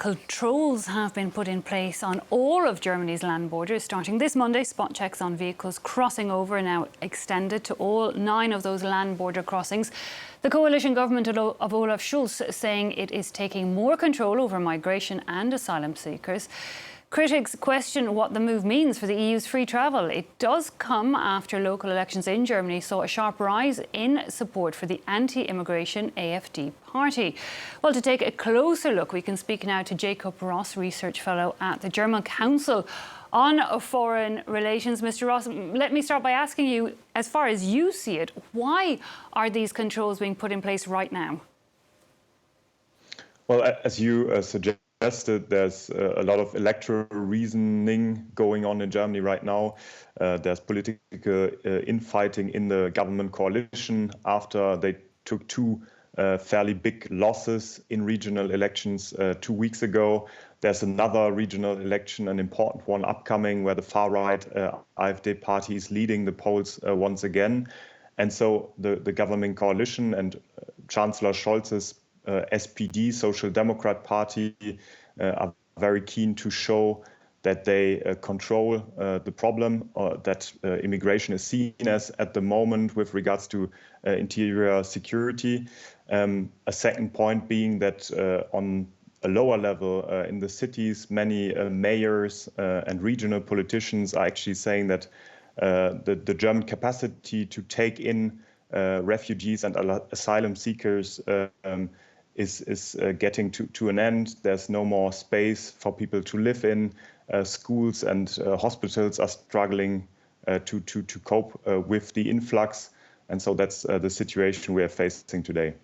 controls have been put in place on all of Germany's land borders. Starting this Monday, spot checks on vehicles crossing over are now extended to all 9 of those land border crossings. The coalition government of Olaf Scholz saying it is taking more control over migration and asylum seekers. Critics question what the move means for the EU's free travel. It does come after local elections in Germany saw a sharp rise in support for the anti-immigration AfD party. Well, to take a closer look, we can speak now to Jacob Ross, Research Fellow at the German Council on Foreign Relations. Mr. Ross, let me start by asking you, as far as you see it, why are these controls being put in place right now? Well, as you suggested, there's a lot of electoral reasoning going on in Germany right now. There's political infighting in the government coalition after they took 2 fairly big losses in regional elections 2 weeks ago. There's another regional election, an important one upcoming, where the far-right AfD party is leading the polls once again. And so the governing coalition and Chancellor Scholz's SPD, Social Democrat Party, are very keen to show that they control the problem, that immigration is seen as at the moment with regards to interior security. A second point being that on a lower level in the cities, many mayors and regional politicians are actually saying that the German capacity to take in refugees and asylum seekers is getting to an end. There's no more space for people to live in. Schools and hospitals are struggling to cope with the influx. And so that's the situation we are facing today.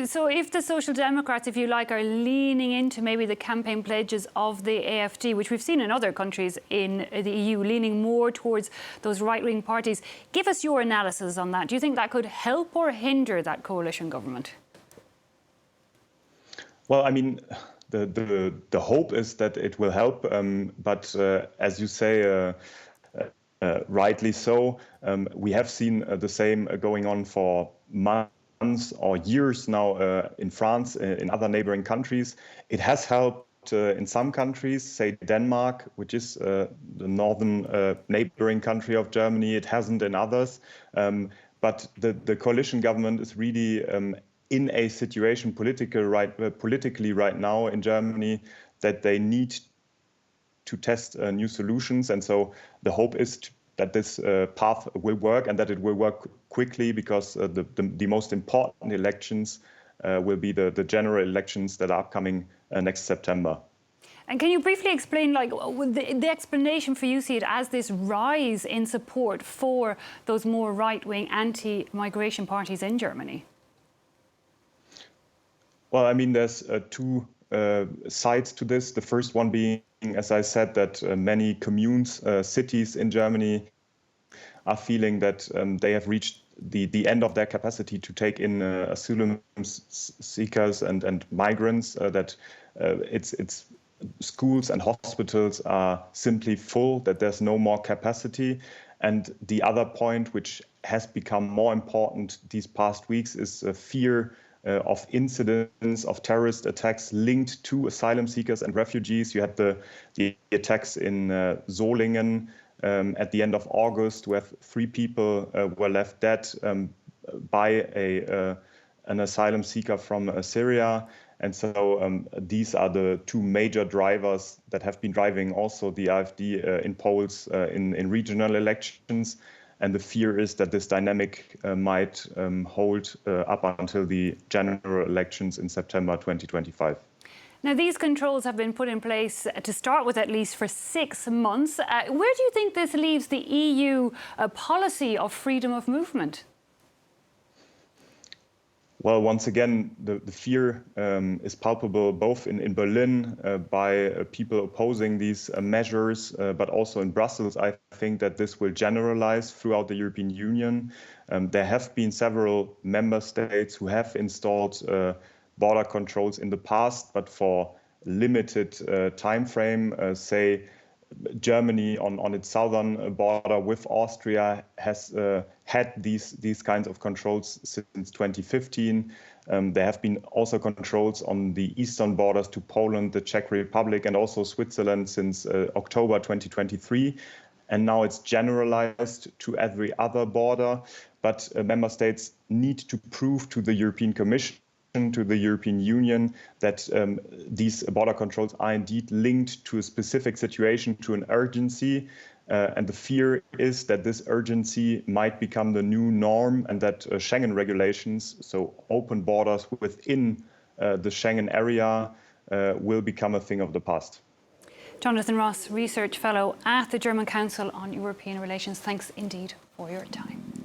So if the Social Democrats, if you like, are leaning into maybe the campaign pledges of the AfD, which we've seen in other countries in the EU, leaning more towards those right-wing parties, give us your analysis on that. Do you think that could help or hinder that coalition government? Well, I mean, the hope is that it will help, but as you say, rightly so, we have seen the same going on for months or years now in France, in other neighboring countries. It has helped in some countries, say Denmark, which is the northern neighboring country of Germany. It hasn't in others, but the coalition government is really in a situation politically right now in Germany that they need to test new solutions. And so the hope is that this path will work and that it will work quickly, because the most important elections will be the general elections that are upcoming next September. And can you briefly explain, like, the explanation for you see it as this rise in support for those more right-wing anti-migration parties in Germany? Well, I mean, there's 2 sides to this. The first one being, as I said, that many communes, cities in Germany are feeling that they have reached the end of their capacity to take in asylum seekers and migrants, that it's schools and hospitals are simply full, that there's no more capacity. And the other point, which has become more important these past weeks, is fear of incidents of terrorist attacks linked to asylum seekers and refugees. You had the attacks in Solingen at the end of August, where 3 people were left dead by an asylum seeker from Syria. And so these are the 2 major drivers that have been driving also the AfD in polls in regional elections. And the fear is that this dynamic might hold up until the general elections in September 2025. Now, these controls have been put in place to start with, at least for 6 months. Where do you think this leaves the EU policy of freedom of movement? Well, once again, the fear is palpable both in Berlin by people opposing these measures, but also in Brussels. I think that this will generalize throughout the European Union. There have been several member states who have installed border controls in the past, but for limited time frame, say Germany on its southern border with Austria has had these kinds of controls since 2015. There have been also controls on the eastern borders to Poland, the Czech Republic, and also Switzerland since October 2023. And now it's generalized to every other border. But member states need to prove to the European Commission, to the European Union, that these border controls are indeed linked to a specific situation, to an urgency. And the fear is that this urgency might become the new norm, and that Schengen regulations, so open borders within the Schengen area, will become a thing of the past. Jonathan Ross, Research Fellow at the German Council on European Relations, thanks indeed for your time.